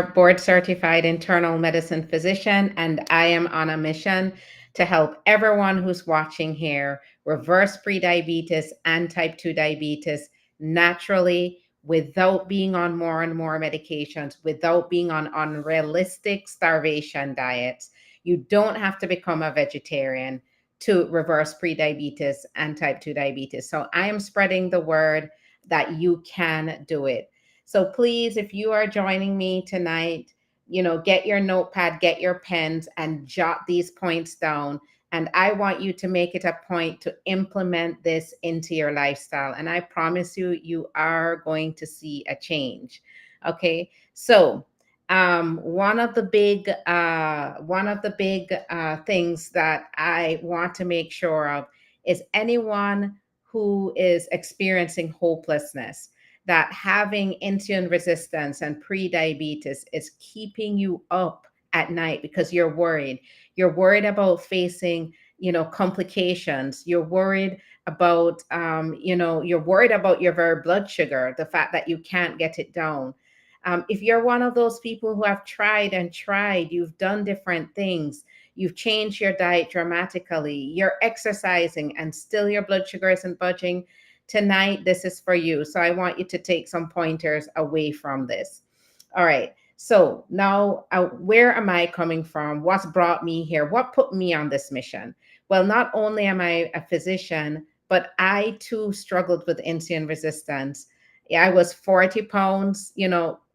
board certified internal medicine physician, and I am on a mission to help everyone who's watching here reverse prediabetes and type 2 diabetes naturally without being on more and more medications, without being on unrealistic starvation diets. You don't have to become a vegetarian to reverse prediabetes and type 2 diabetes. So I am spreading the word that you can do it. So please, if you are joining me tonight, get your notepad, get your pens, and jot these points down. And I want you to make it a point to implement this into your lifestyle. And I promise you, you are going to see a change. Okay. So one of the big things that I want to make sure of is anyone who is experiencing hopelessness, that having insulin resistance and pre-diabetes is keeping you up at night because you're worried. You're worried about facing, complications. You're worried about, you're worried about your very blood sugar, the fact that you can't get it down. If you're one of those people who have tried and tried, you've done different things, you've changed your diet dramatically, you're exercising, and still your blood sugar isn't budging, tonight, this is for you. So I want you to take some pointers away from this. All right. So now, where am I coming from? What's brought me here? What put me on this mission? Well, not only am I a physician, but I too struggled with insulin resistance. Yeah, I was 40 pounds,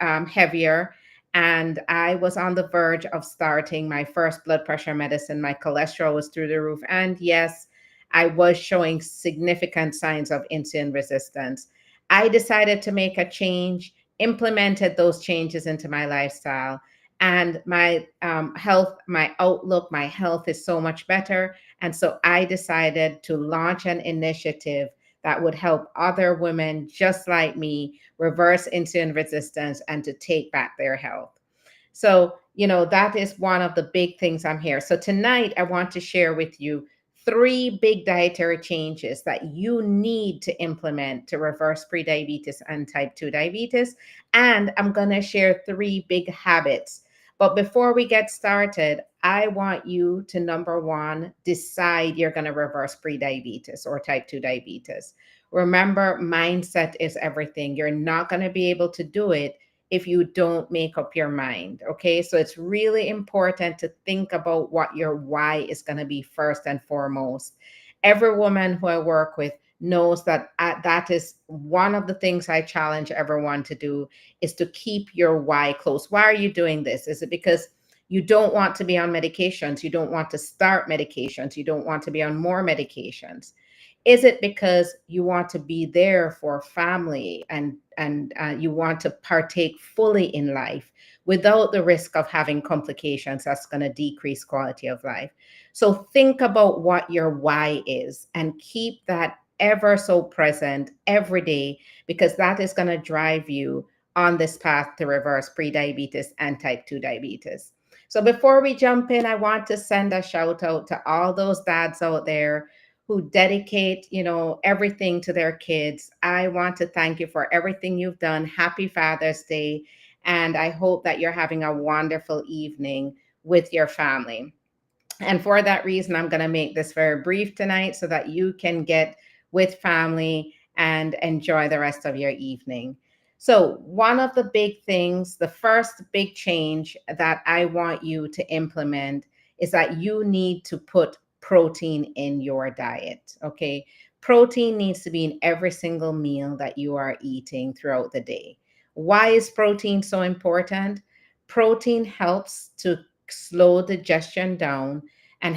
heavier, and I was on the verge of starting my first blood pressure medicine. My cholesterol was through the roof. And yes, I was showing significant signs of insulin resistance. I decided to make a change, implemented those changes into my lifestyle, and my health, my outlook, my health is so much better. And so I decided to launch an initiative that would help other women just like me reverse insulin resistance and to take back their health. So, that is one of the big things I'm here. So tonight, I want to share with you three big dietary changes that you need to implement to reverse prediabetes and type 2 diabetes. And I'm going to share three big habits. But before we get started, I want you to, number one, decide you're going to reverse prediabetes or type 2 diabetes. Remember, mindset is everything. You're not going to be able to do it if you don't make up your mind. Okay. So it's really important to think about what your why is going to be first and foremost. Every woman who I work with knows that that is one of the things I challenge everyone to do, is to keep your why close. Why are you doing this? Is it because you don't want to be on medications? You don't want to start medications? You don't want to be on more medications? Is it because you want to be there for family and you want to partake fully in life without the risk of having complications that's going to decrease quality of life? So think about what your why is and keep that ever so present every day, because that is going to drive you on this path to reverse prediabetes and type 2 diabetes. So before we jump in, I want to send a shout out to all those dads out there who dedicate, everything to their kids. I want to thank you for everything you've done. Happy Father's Day. And I hope that you're having a wonderful evening with your family. And for that reason, I'm going to make this very brief tonight so that you can get with family and enjoy the rest of your evening. So, one of the big things, the first big change that I want you to implement is that you need to put protein in your diet. Okay. Protein needs to be in every single meal that you are eating throughout the day. Why is protein so important? Protein helps to slow digestion down and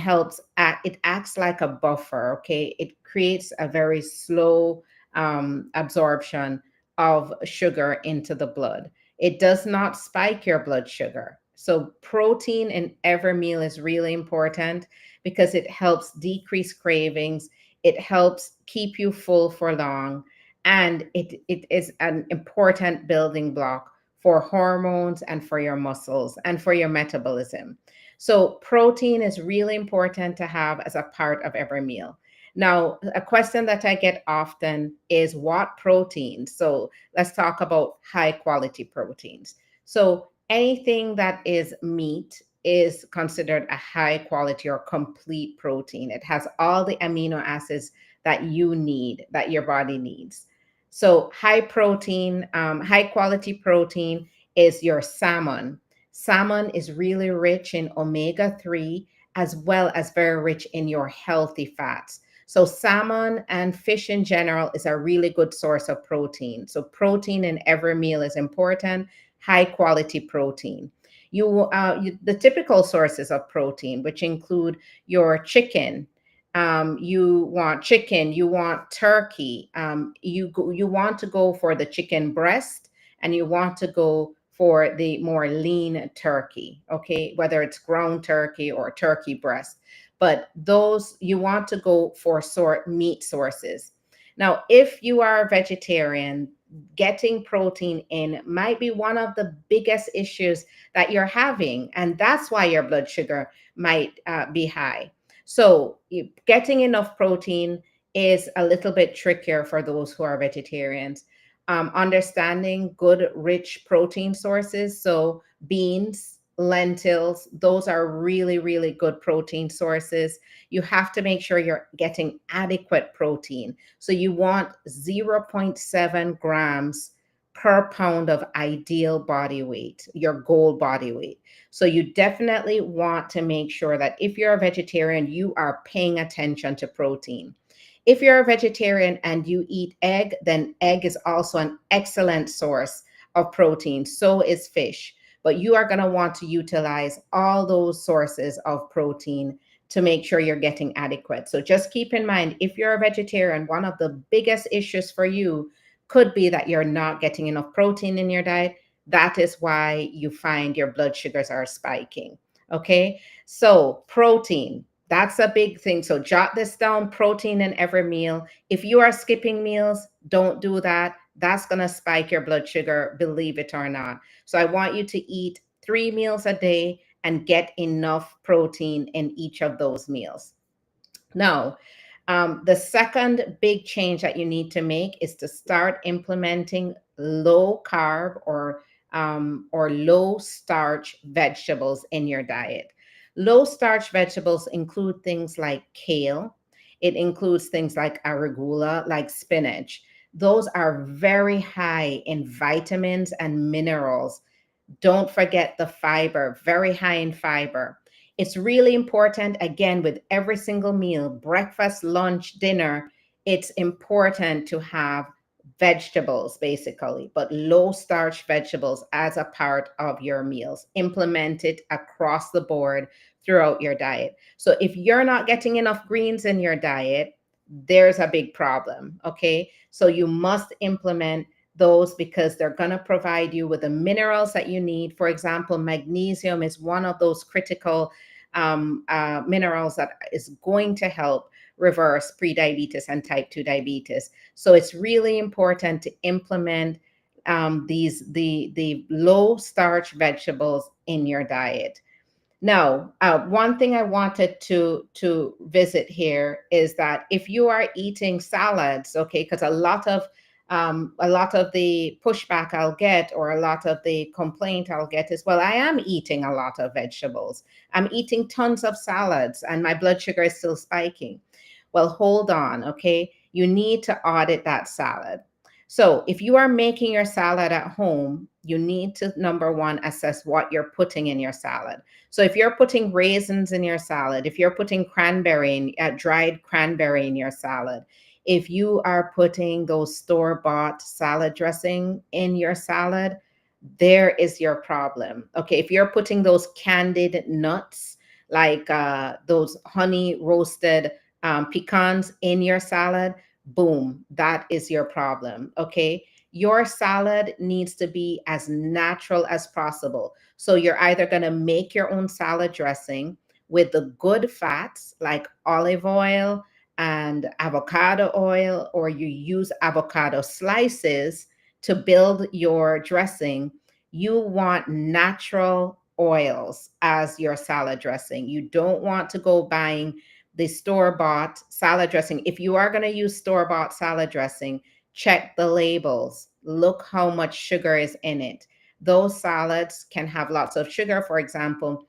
it acts like a buffer. Okay. It creates a very slow absorption of sugar into the blood. It does not spike your blood sugar. So protein in every meal is really important because it helps decrease cravings. It helps keep you full for long. And it is an important building block for hormones and for your muscles and for your metabolism. So protein is really important to have as a part of every meal. Now, a question that I get often is what protein? So let's talk about high quality proteins. So anything that is meat is considered a high quality or complete protein. It has all the amino acids that you need, that your body needs. So high quality protein is your salmon. Salmon is really rich in omega 3 as well as very rich in your healthy fats. So salmon and fish in general is a really good source of protein. So protein in every meal is important, high quality protein. The typical sources of protein, which include your chicken. You want chicken, you want turkey. You want to go for the chicken breast, and you want to go for the more lean turkey. Okay, whether it's ground turkey or turkey breast, but those you want to go for meat sources. Now, if you are a vegetarian, getting protein in might be one of the biggest issues that you're having, and that's why your blood sugar might be high. So, getting enough protein is a little bit trickier for those who are vegetarians. Understanding good, rich protein sources. So, beans, lentils, those are really, really good protein sources. You have to make sure you're getting adequate protein. So, you want zero point 0.7 grams per pound of ideal body weight, your goal body weight. So you definitely want to make sure that if you're a vegetarian, you are paying attention to protein. If you're a vegetarian and you eat egg, then egg is also an excellent source of protein. So is fish. But you are going to want to utilize all those sources of protein to make sure you're getting adequate. So just keep in mind, if you're a vegetarian, one of the biggest issues for you could be that you're not getting enough protein in your diet. That is why you find your blood sugars are spiking. Okay. So, protein, that's a big thing. So, jot this down, protein in every meal. If you are skipping meals, don't do that. That's going to spike your blood sugar, believe it or not. So, I want you to eat 3 meals a day and get enough protein in each of those meals. Now, the second big change that you need to make is to start implementing low carb or low starch vegetables in your diet. Low starch vegetables include things like kale. It includes things like arugula, like spinach. Those are very high in vitamins and minerals. Don't forget the fiber, very high in fiber. It's really important, again, with every single meal, breakfast, lunch, dinner, it's important to have vegetables, basically, but low starch vegetables as a part of your meals. Implement it across the board throughout your diet. So if you're not getting enough greens in your diet, there's a big problem. Okay. So you must implement those because they're going to provide you with the minerals that you need. For example, magnesium is one of those critical minerals that is going to help reverse prediabetes and type 2 diabetes. So it's really important to implement the low starch vegetables in your diet. Now, one thing I wanted to visit here is that if you are eating salads, okay, because a lot of the pushback I'll get, or a lot of the complaint I'll get is, well, I am eating a lot of vegetables. I'm eating tons of salads, and my blood sugar is still spiking. Well, hold on, okay? You need to audit that salad. So if you are making your salad at home, you need to, number one, assess what you're putting in your salad. So if you're putting raisins in your salad, if you're putting dried cranberry in your salad, if you are putting those store-bought salad dressing in your salad, there is your problem. Okay, if you're putting those candied nuts, like those honey roasted pecans in your salad, boom, that is your problem. Okay, your salad needs to be as natural as possible. So you're either going to make your own salad dressing with the good fats like olive oil and avocado oil, or you use avocado slices to build your dressing. You want natural oils as your salad dressing. You don't want to go buying the store-bought salad dressing. If you are going to use store-bought salad dressing, check the labels. Look how much sugar is in it. those salads can have lots of sugar. For example,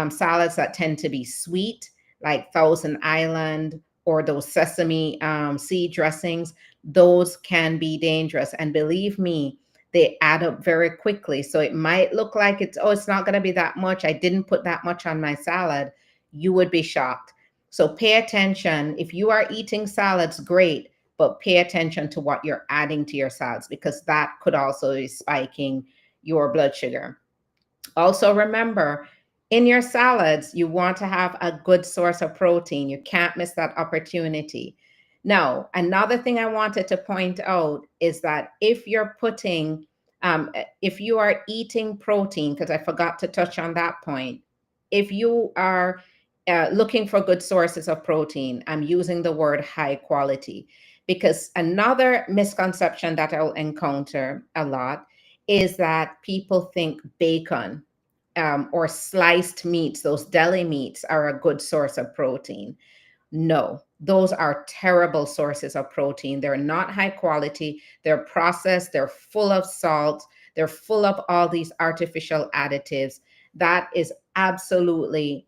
salads that tend to be sweet, like Thousand Island or those sesame seed dressings, those can be dangerous. And believe me, they add up very quickly. So it might look like it's not going to be that much. I didn't put that much on my salad. You would be shocked. So pay attention. If you are eating salads, great, but pay attention to what you're adding to your salads, because that could also be spiking your blood sugar. Also, remember, in your salads, you want to have a good source of protein. You can't miss that opportunity. Now, another thing I wanted to point out is that if you are eating protein, because I forgot to touch on that point, if you are looking for good sources of protein, I'm using the word high quality, because another misconception that I'll encounter a lot is that people think bacon or sliced meats, those deli meats, are a good source of protein. No, those are terrible sources of protein. They're not high quality. They're processed. They're full of salt. They're full of all these artificial additives. That is absolutely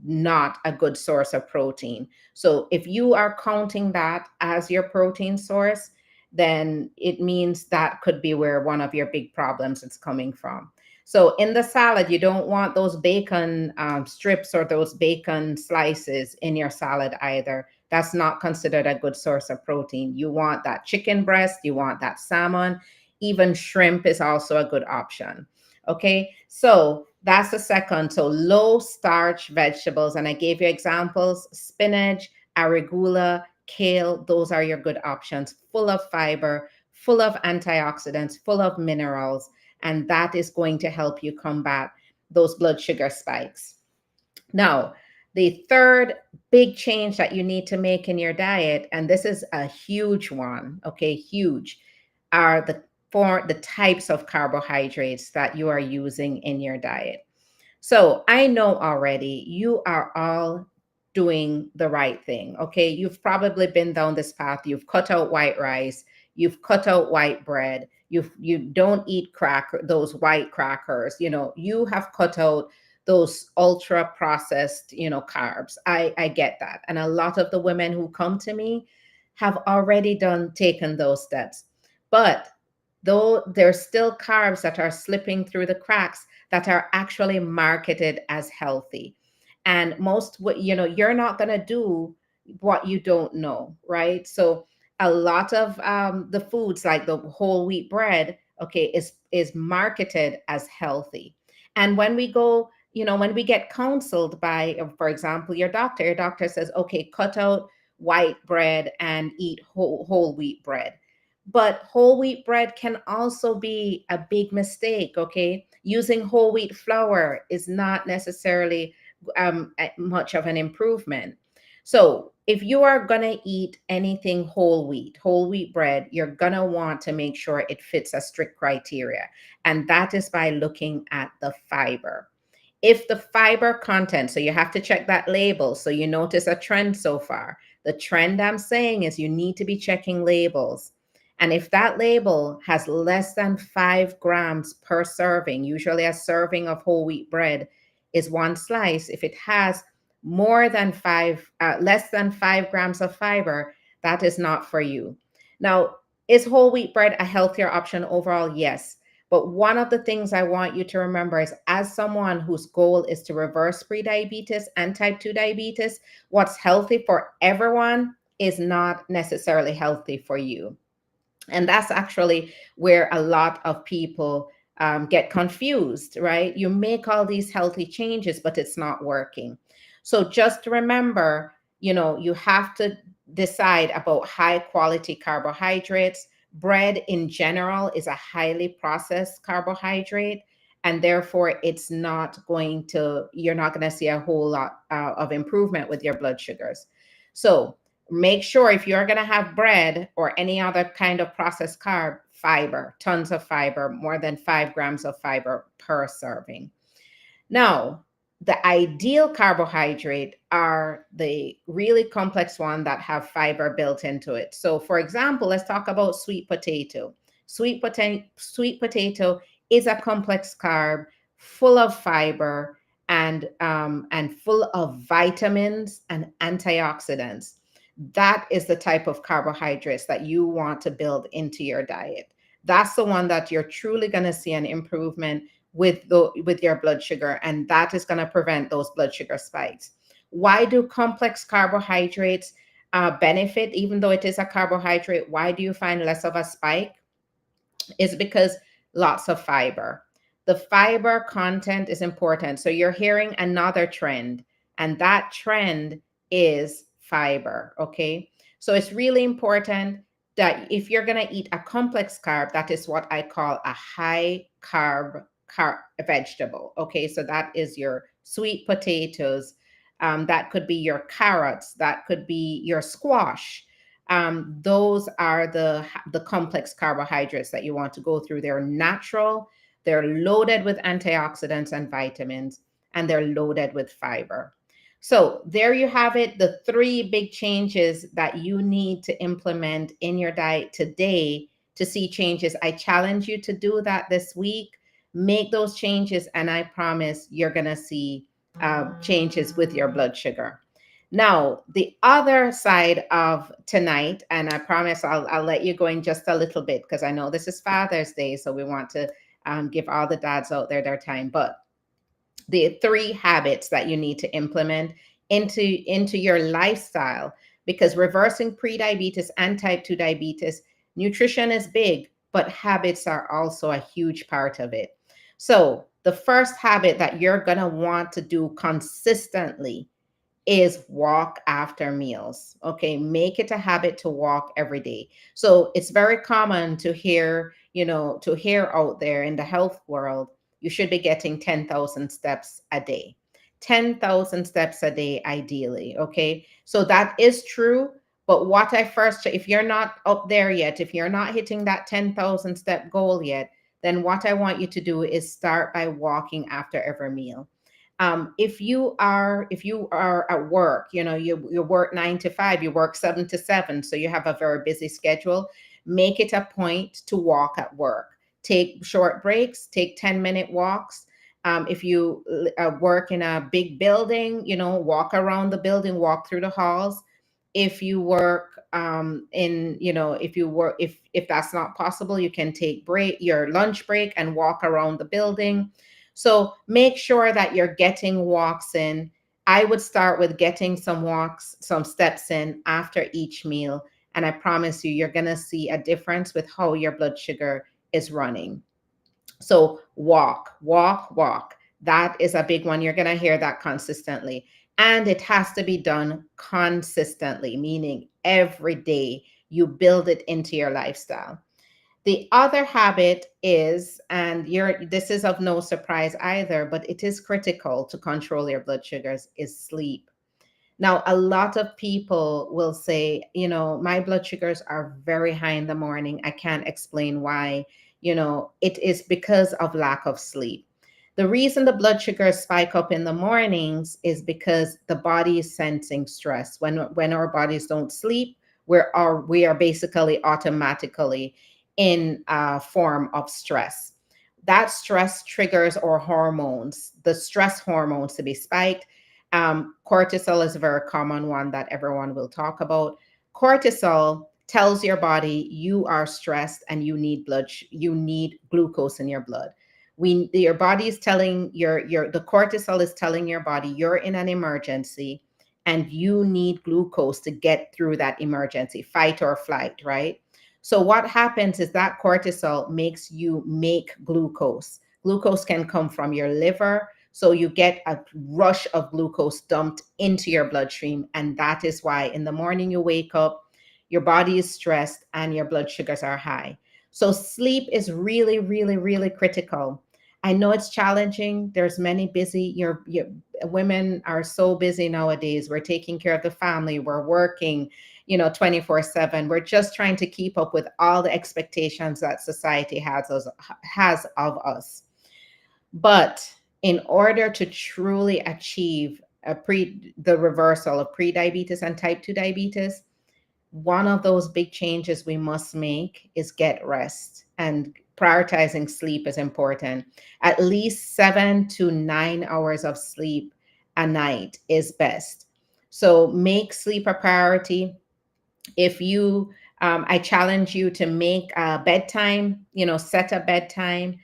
not a good source of protein. So if you are counting that as your protein source, then it means that could be where one of your big problems is coming from. So in the salad, you don't want those bacon strips or those bacon slices in your salad either. That's not considered a good source of protein. You want that chicken breast, you want that salmon, even shrimp is also a good option. Okay, so that's the second. So low starch vegetables, and I gave you examples: spinach, arugula, kale. Those are your good options, full of fiber, full of antioxidants, full of minerals, and that is going to help you combat those blood sugar spikes. Now, the third big change that you need to make in your diet, and this is a huge one, okay, huge, are the types of carbohydrates that you are using in your diet. So I know already you are all doing the right thing. Okay. You've probably been down this path. You've cut out white rice. You've cut out white bread. You don't eat those white crackers. You have cut out those ultra processed, carbs. I get that. And a lot of the women who come to me have already taken those steps. But though there's still carbs that are slipping through the cracks that are actually marketed as healthy. And you're not going to do what you don't know, right? So a lot of the foods like the whole wheat bread, okay, is marketed as healthy. And when we get counseled by, for example, your doctor says, okay, cut out white bread and eat whole wheat bread. But whole wheat bread can also be a big mistake, okay? Using whole wheat flour is not necessarily much of an improvement. So if you are going to eat anything whole wheat bread, you're going to want to make sure it fits a strict criteria. And that is by looking at the fiber. If the fiber content, so you have to check that label. So you notice a trend so far. The trend I'm saying is you need to be checking labels. And if that label has less than 5 grams per serving, usually a serving of whole wheat bread is one slice. If it has less than 5 grams of fiber, that is not for you. Now, is whole wheat bread a healthier option overall? Yes. But one of the things I want you to remember is, as someone whose goal is to reverse prediabetes and type 2 diabetes, what's healthy for everyone is not necessarily healthy for you. And that's actually where a lot of people get confused, right? You make all these healthy changes, but it's not working. So just remember, you have to decide about high quality carbohydrates. Bread in general is a highly processed carbohydrate, and therefore you're not going to see a whole lot of improvement with your blood sugars. So make sure, if you're going to have bread or any other kind of processed carb, fiber, tons of fiber, more than 5 grams of fiber per serving. Now, the ideal carbohydrate are the really complex ones that have fiber built into it. So, for example, let's talk about sweet potato. Sweet potato is a complex carb full of fiber and full of vitamins and antioxidants. That is the type of carbohydrates that you want to build into your diet. That's the one that you're truly going to see an improvement with your blood sugar, and that is going to prevent those blood sugar spikes. Why do complex carbohydrates benefit, even though it is a carbohydrate? Why do you find less of a spike? Is because lots of fiber. The fiber content is important. So you're hearing another trend, and that trend is fiber. Okay. So it's really important that if you're going to eat a complex carb, that is what I call a high carb vegetable. Okay. So that is your sweet potatoes. That could be your carrots. That could be your squash. Those are the complex carbohydrates that you want to go through. They're natural, they're loaded with antioxidants and vitamins, and they're loaded with fiber. So there you have it, the three big changes that you need to implement in your diet today to see changes. I challenge you to do that this week. Make those changes, and I promise you're going to see changes with your blood sugar. Now, the other side of tonight, and I promise I'll let you go in just a little bit because I know this is Father's Day, so we want to give all the dads out there their time. But the three habits that you need to implement into your lifestyle, because reversing prediabetes and type 2 diabetes, nutrition is big, but habits are also a huge part of it. So the first habit that you're going to want to do consistently is walk after meals. Okay, make it a habit to walk every day. So it's very common to hear, to hear out there in the health world, you should be getting 10,000 steps a day. 10,000 steps a day, ideally. Okay, so that is true. But what I first, if you're not up there yet, if you're not hitting that 10,000 step goal yet, then what I want you to do is start by walking after every meal. If you are at work, you work 9 to 5, you work 7 to 7, so you have a very busy schedule. Make it a point to walk at work. Take short breaks. Take 10-minute walks. If you work in a big building, walk around the building, walk through the halls. If you work if you work, if that's not possible, you can take your lunch break and walk around the building. So make sure that you're getting walks in. I would start with getting some walks, some steps in after each meal. And I promise you, you're going to see a difference with how your blood sugar is running. So walk, walk, walk. That is a big one. You're going to hear that consistently. And it has to be done consistently, meaning every day you build it into your lifestyle. The other habit is, and this is of no surprise either, but it is critical to control your blood sugars, is sleep. Now, a lot of people will say, my blood sugars are very high in the morning. I can't explain why. It is because of lack of sleep. The reason the blood sugars spike up in the mornings is because the body is sensing stress. When our bodies don't sleep, we are basically automatically in a form of stress. That stress triggers our hormones, the stress hormones to be spiked. Cortisol is a very common one that everyone will talk about. Cortisol tells your body you are stressed and you need glucose in your blood. Your body is telling the cortisol is telling your body you're in an emergency and you need glucose to get through that emergency, fight or flight, right? So what happens is that cortisol makes you make glucose. Glucose can come from your liver, so you get a rush of glucose dumped into your bloodstream. And that is why in the morning you wake up, your body is stressed and your blood sugars are high. So sleep is really, really, really critical. I know it's challenging. There's many busy, women are so busy nowadays. We're taking care of the family. We're working, 24/7. We're just trying to keep up with all the expectations that society has of us. But in order to truly achieve the reversal of prediabetes and type 2 diabetes, one of those big changes we must make is get rest. and prioritizing sleep is important. At least 7 to 9 hours of sleep a night is best. So make sleep a priority. If you I challenge you to make a bedtime, set a bedtime,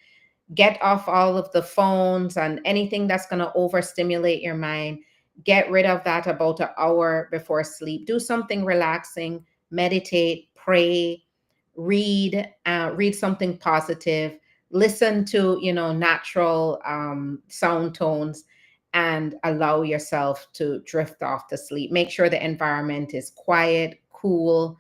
get off all of the phones and anything that's going to overstimulate your mind. Get rid of that about an hour before sleep. Do something relaxing, meditate, pray, read something positive, listen to natural sound tones, and allow yourself to drift off to sleep. Make sure the environment is quiet, cool,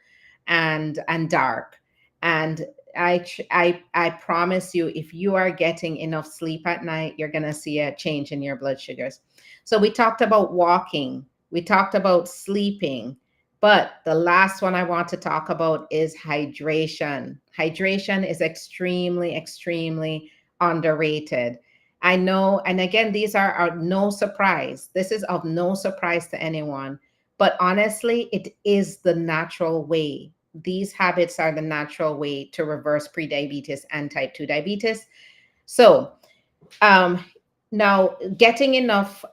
and dark. And I promise you, if you are getting enough sleep at night, you're gonna see a change in your blood sugars. So we talked about walking, we talked about sleeping, but the last one I want to talk about is hydration. Hydration is extremely, extremely underrated. I know, and again, these are no surprise. This is of no surprise to anyone, but honestly, it is the natural way. These habits are the natural way to reverse prediabetes and type 2 diabetes. So, um, now getting enough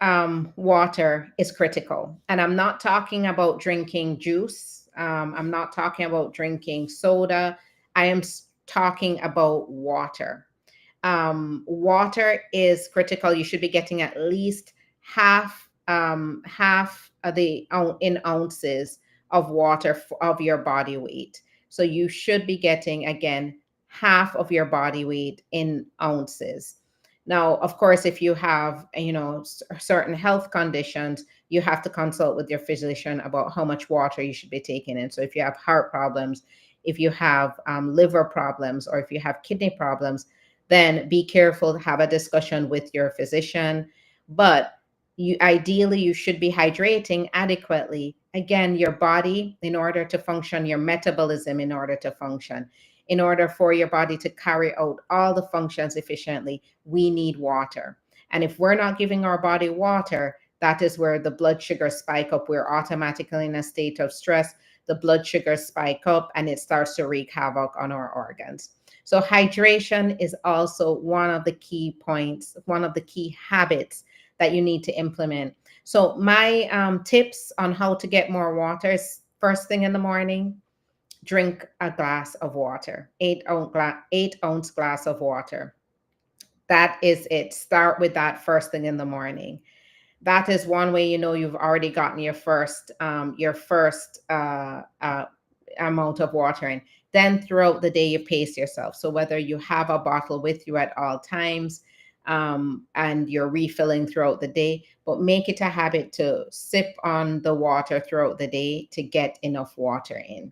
water is critical. And I'm not talking about drinking juice, I'm not talking about drinking soda. I am talking about water. Water is critical. You should be getting at least half of the in ounces of water of your body weight. So you should be getting again half of your body weight in ounces. Now, of course, if you have certain health conditions, you have to consult with your physician about how much water you should be taking in. So if you have heart problems, if you have liver problems, or if you have kidney problems, then be careful to have a discussion with your physician. But you should be hydrating adequately. Again, your body, in order to function, your metabolism, in order to function, in order for your body to carry out all the functions efficiently, we need water. And if we're not giving our body water, that is where the blood sugars spike up. We're automatically in a state of stress. The blood sugars spike up and it starts to wreak havoc on our organs. So hydration is also one of the key points, one of the key habits that you need to implement. So my tips on how to get more water is: first thing in the morning, drink a glass of water, 8 ounce glass of water. That is it. Start with that first thing in the morning. That is one way you've already gotten your first amount of water in. Then throughout the day, you pace yourself. So whether you have a bottle with you at all times, and you're refilling throughout the day, but make it a habit to sip on the water throughout the day to get enough water in.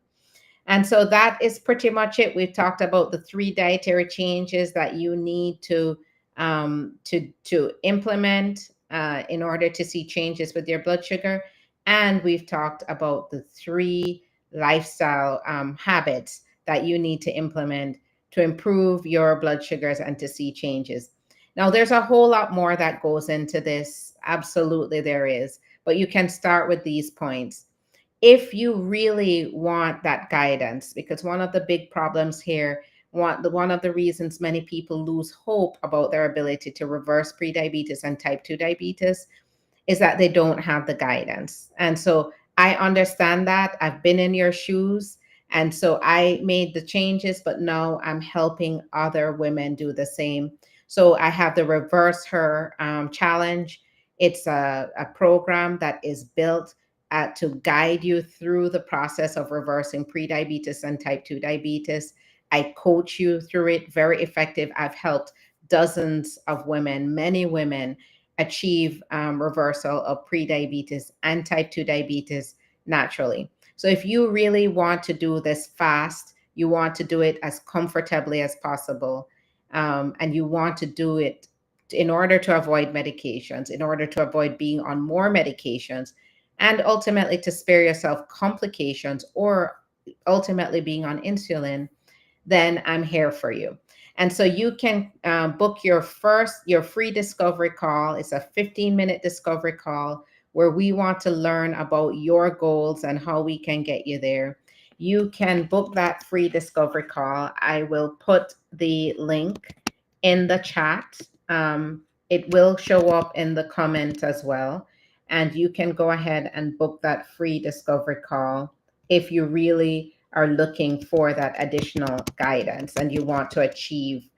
And so that is pretty much it. We've talked about the 3 dietary changes that you need to implement in order to see changes with your blood sugar, and we've talked about the 3 lifestyle habits that you need to implement to improve your blood sugars and to see changes. Now, there's a whole lot more that goes into this. Absolutely, there is. But you can start with these points if you really want that guidance, because one of the big problems here, one of the reasons many people lose hope about their ability to reverse prediabetes and type 2 diabetes is that they don't have the guidance. And so I understand that. I've been in your shoes. And so I made the changes, but now I'm helping other women do the same. So I have the Reverse Her Challenge. It's a program that is built to guide you through the process of reversing prediabetes and type 2 diabetes. I coach you through it, very effective. I've helped dozens of women, many women, achieve reversal of prediabetes and type 2 diabetes naturally. So if you really want to do this fast, you want to do it as comfortably as possible, and you want to do it in order to avoid medications, in order to avoid being on more medications, and ultimately to spare yourself complications or ultimately being on insulin, then I'm here for you. And so you can book your free discovery call. It's a 15-minute discovery call where we want to learn about your goals and how we can get you there. you can book that free discovery call. I will put the link in the chat. It will show up in the comment as well. And you can go ahead and book that free discovery call if you really are looking for that additional guidance and you want to achieve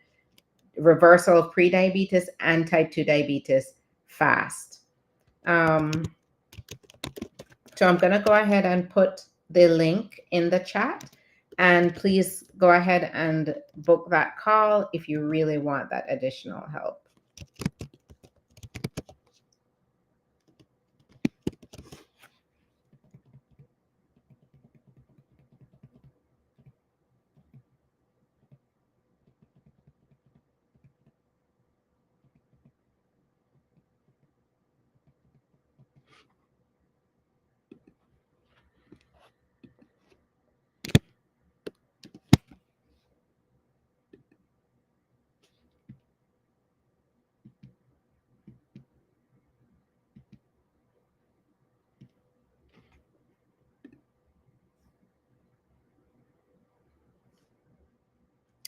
reversal of prediabetes and type 2 diabetes fast. So I'm going to go ahead and put the link in the chat. And please go ahead and book that call if you really want that additional help.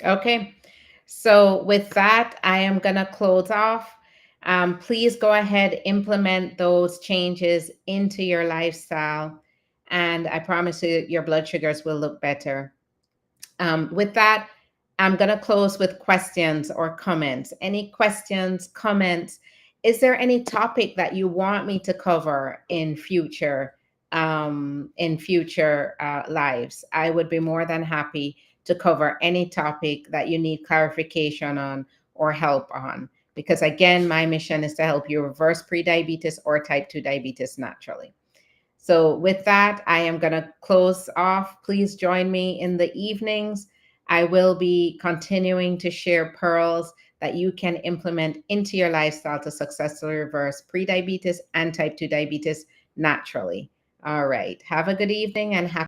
Okay, so with that, I am going to close off. Please go ahead, implement those changes into your lifestyle, and I promise you your blood sugars will look better. With that, I'm going to close with questions or comments. Any questions, comments? Is there any topic that you want me to cover in future lives? I would be more than happy to cover any topic that you need clarification on or help on. Because again, my mission is to help you reverse prediabetes or type 2 diabetes naturally. So with that, I am going to close off. Please join me in the evenings. I will be continuing to share pearls that you can implement into your lifestyle to successfully reverse prediabetes and type 2 diabetes naturally. All right. Have a good evening and happy